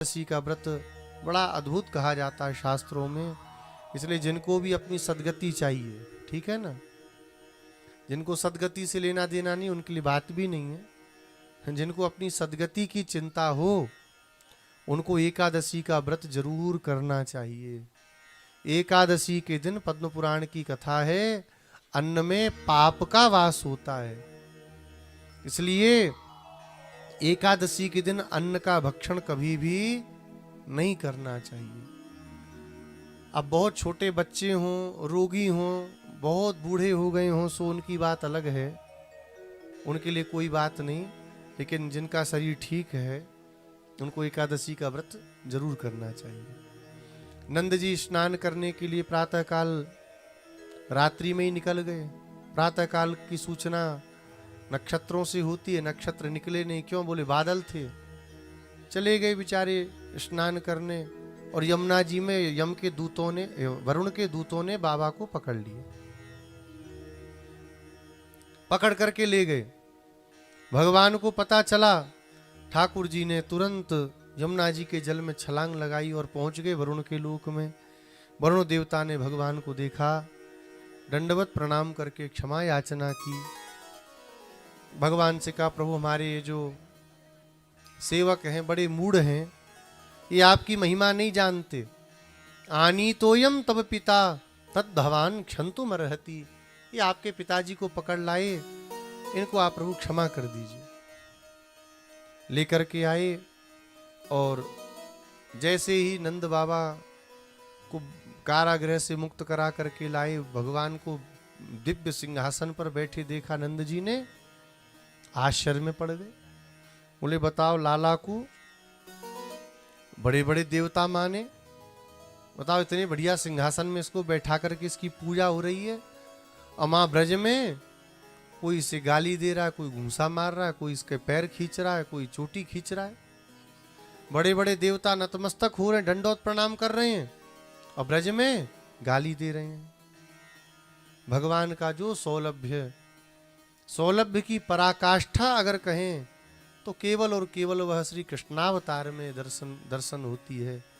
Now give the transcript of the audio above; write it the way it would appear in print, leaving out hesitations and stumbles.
एकादशी का व्रत बड़ा अद्भुत कहा जाता है शास्त्रों में। इसलिए जिनको भी अपनी सदगति चाहिए, ठीक है ना, जिनको सदगति से लेना देना नहीं, उनके लिए बात भी नहीं है। जिनको अपनी सदगति की चिंता हो उनको एकादशी का व्रत जरूर करना चाहिए। एकादशी के दिन पद्म पुराण की कथा है, अन्न में पाप का वास होता है, इसलिए एकादशी के दिन अन्न का भक्षण कभी भी नहीं करना चाहिए। अब बहुत छोटे बच्चे हों, रोगी हों, बहुत बूढ़े हो गए हों, सो उनकी बात अलग है, उनके लिए कोई बात नहीं। लेकिन जिनका शरीर ठीक है उनको एकादशी का व्रत जरूर करना चाहिए। नंद जी स्नान करने के लिए प्रातःकाल रात्रि में ही निकल गए। प्रातःकाल की सूचना नक्षत्रों से होती है, नक्षत्र निकले नहीं, क्यों? बोले बादल थे। चले गए बेचारे स्नान करने, और यमुना जी में यम के दूतों ने, वरुण के दूतों ने बाबा को पकड़ लिया, पकड़ करके ले गए। भगवान को पता चला, ठाकुर जी ने तुरंत यमुना जी के जल में छलांग लगाई और पहुंच गए वरुण के लोक में। वरुण देवता ने भगवान को देखा, दंडवत प्रणाम करके क्षमा याचना की। भगवान से कहा, प्रभु हमारे ये जो सेवक हैं बड़े मूढ़ हैं, ये आपकी महिमा नहीं जानते। आनी तोयम तब पिता तद भगवान क्षंतुम अर्हति। ये आपके पिताजी को पकड़ लाए, इनको आप प्रभु क्षमा कर दीजिए। लेकर के आए और जैसे ही नंद बाबा को कारागृह से मुक्त करा करके लाए, भगवान को दिव्य सिंहासन पर बैठे देखा, नंद जी ने आश्चर्य में पड़ गए। बोले बताओ, लाला को बड़े बड़े देवता माने, बताओ इतने बढ़िया सिंहासन में इसको बैठा करके इसकी पूजा हो रही है, अमा ब्रज में कोई इसे गाली दे रहा है, कोई घूंसा मार रहा है, कोई इसके पैर खींच रहा है, कोई चोटी खींच रहा है। बड़े बड़े देवता नतमस्तक हो रहे हैं, दंडोत प्रणाम कर रहे हैं, और ब्रज में गाली दे रहे हैं। भगवान का जो सौलभ्य की पराकाष्ठा अगर कहें तो केवल और केवल वह श्री कृष्णावतार में दर्शन होती है।